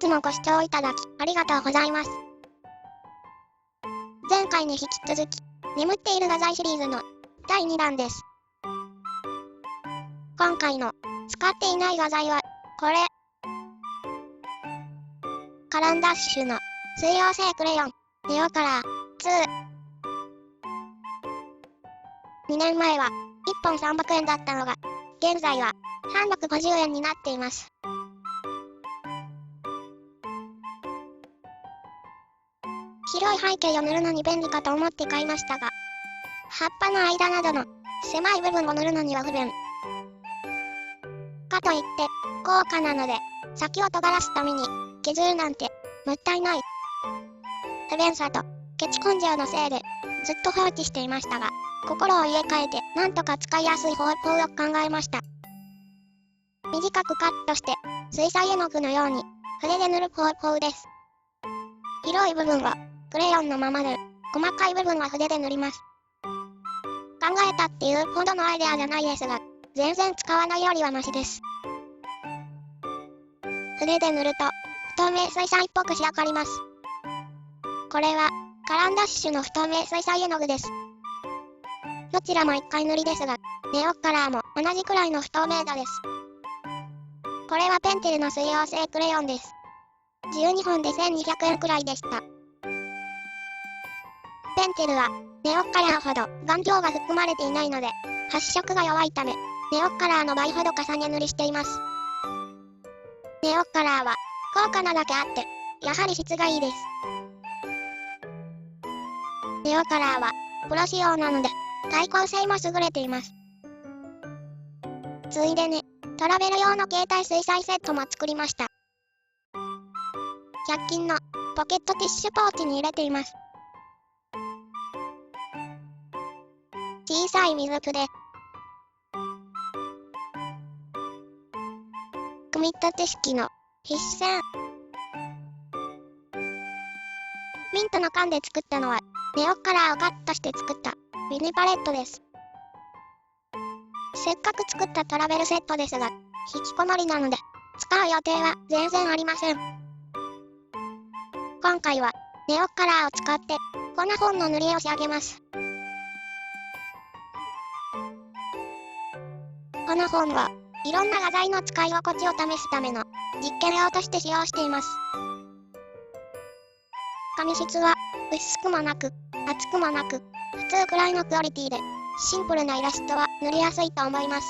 つもご視聴いただきありがとうございます。前回に引き続き、眠っている画材シリーズの第2弾です。今回の使っていない画材はこれ。カランダッシュの水溶性クレヨンネオカラー2。2年前は1本300円だったのが、現在は350円になっています。広い背景を塗るのに便利かと思って買いましたが、葉っぱの間などの狭い部分を塗るのには不便。かといって高価なので、先を尖らすために削るなんてもったいない。不便さとケチ根性のせいでずっと放置していましたが、心を入れ替えてなんとか使いやすい方法を考えました。短くカットして水彩絵の具のように筆で塗る方法です。広い部分はクレヨンのままで、細かい部分は筆で塗ります。考えたっていうほどのアイデアじゃないですが、全然使わないよりはマシです。筆で塗ると不透明水彩っぽく仕上がります。これはカランダッシュの不透明水彩絵の具です。どちらも1回塗りですが、ネオカラーも同じくらいの不透明度です。これはペンテルの水溶性クレヨンです。12本で1200円くらいでした。ペンテルはネオカラーほど顔料が含まれていないので、発色が弱いため、ネオカラーの倍ほど重ね塗りしています。ネオカラーは高価なだけあって、やはり質がいいです。ネオカラーはプロ仕様なので、耐光性も優れています。ついでに、トラベル用の携帯水彩セットも作りました。100均のポケットティッシュポーチに入れています。小さい水筆、組み立て式の筆線。ミントの缶で作ったのは、ネオカラーをカットして作ったミニパレットです。せっかく作ったトラベルセットですが、引きこもりなので、使う予定は全然ありません。今回は、ネオカラーを使って、この本の塗り絵を仕上げます。この本は、いろんな画材の使い心地を試すための実験用として使用しています。紙質は薄くもなく、厚くもなく、普通くらいのクオリティで、シンプルなイラストは塗りやすいと思います。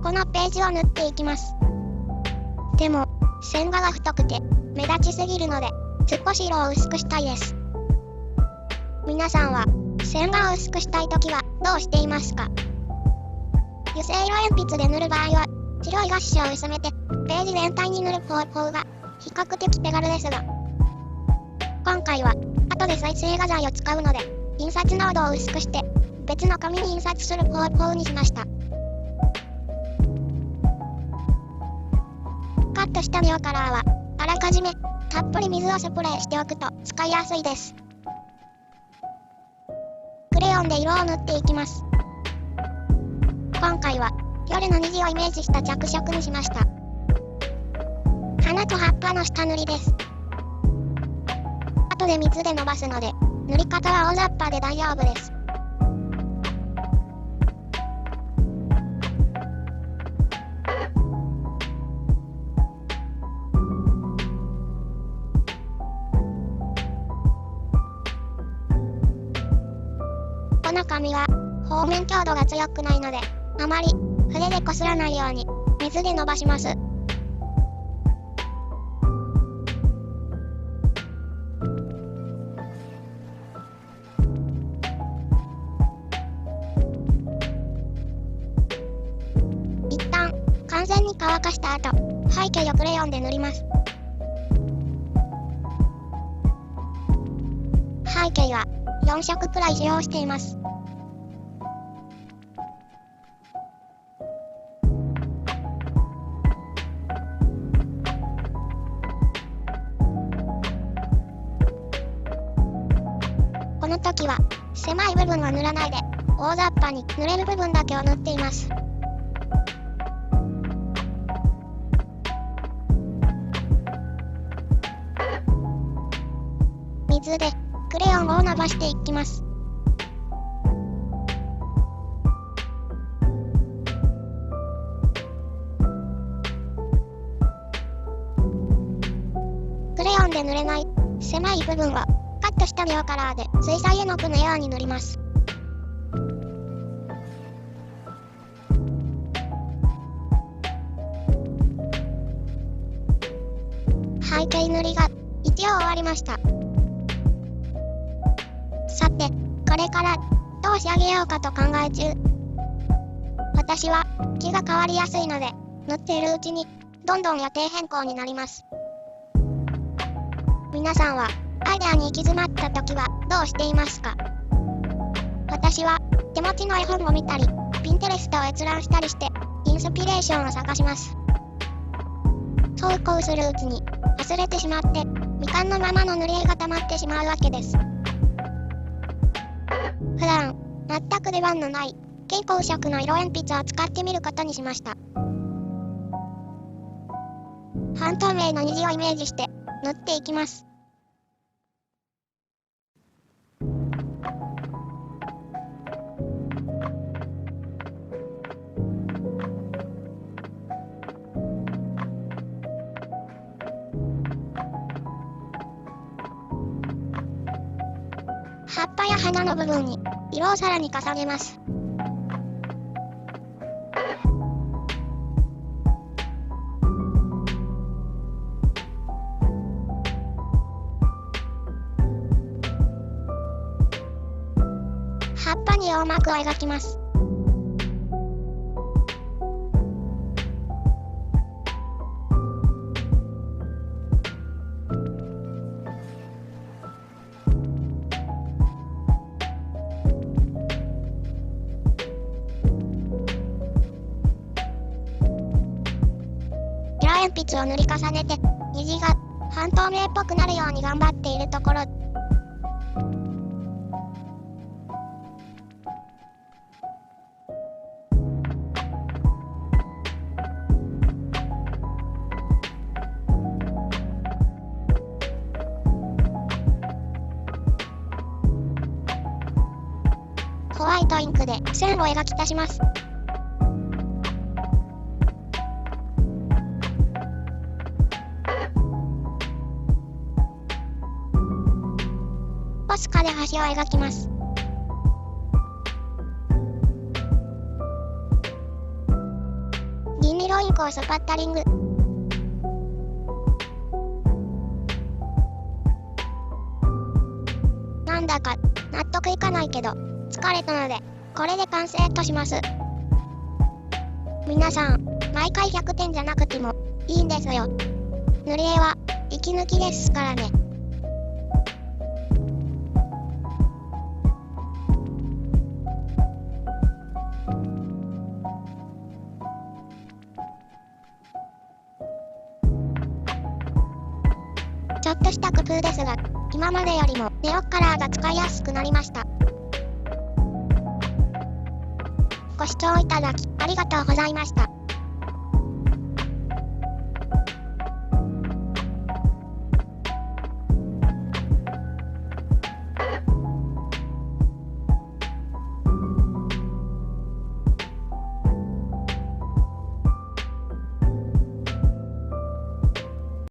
このページを塗っていきます。でも、線画が太くて目立ちすぎるので、少し色を薄くしたいです。皆さんは、線画を薄くしたいときはどうしていますか？油性色鉛筆で塗る場合は、白いガッシュを薄めて、ページ全体に塗る方法が比較的手軽ですが、今回は、後で再生画材を使うので、印刷濃度を薄くして、別の紙に印刷する方法にしました。カットしたネオカラーは、あらかじめたっぷり水をスプレーしておくと使いやすいです。クレヨンで色を塗っていきます。今回は夜の虹をイメージした着色にしました。花と葉っぱの下塗りです。後で水で伸ばすので、塗り方は大雑把で大丈夫です。この紙は表面強度が強くないので、あまり筆でこすらないように水で伸ばします。一旦完全に乾かした後、背景をクレヨンで塗ります。背景は4色くらい使用しています。この時は狭い部分は塗らないで大雑把に塗れる部分だけを塗っています。水でクレヨンを伸ばしていきます。クレヨンで塗れない狭い部分はカットしたネオカラーで水彩絵の具のように塗ります。背景塗りが一応終わりました。さて、これからどう仕上げようかと考え中。私は気が変わりやすいので、塗っているうちにどんどん予定変更になります。皆さんはアイデアに行き詰まった時はどうしていますか？私は手持ちの絵本を見たり、ピンテレストを閲覧したりしてインスピレーションを探します。そうこうするうちに忘れてしまって未完のままの塗り絵が溜まってしまうわけです。普段全く出番のない蛍光色の色鉛筆を使ってみることにしました。半透明の虹をイメージして塗っていきます。葉っぱや花の部分に色をさらに重ねます。葉っぱに葉膜を描きます。色鉛筆を塗り重ねて虹が半透明っぽくなるように頑張っているところ。ホワイトインクで線を描き足します。ポスカで端を描きます。銀色インクをスパッタリング。なんだか納得いかないけど疲れたのでこれで完成とします。皆さん毎回100点じゃなくてもいいんですよ。塗り絵は息抜きですからね。ちょっとした工夫ですが、今までよりもネオカラーが使いやすくなりました。ご視聴いただきありがとうございました。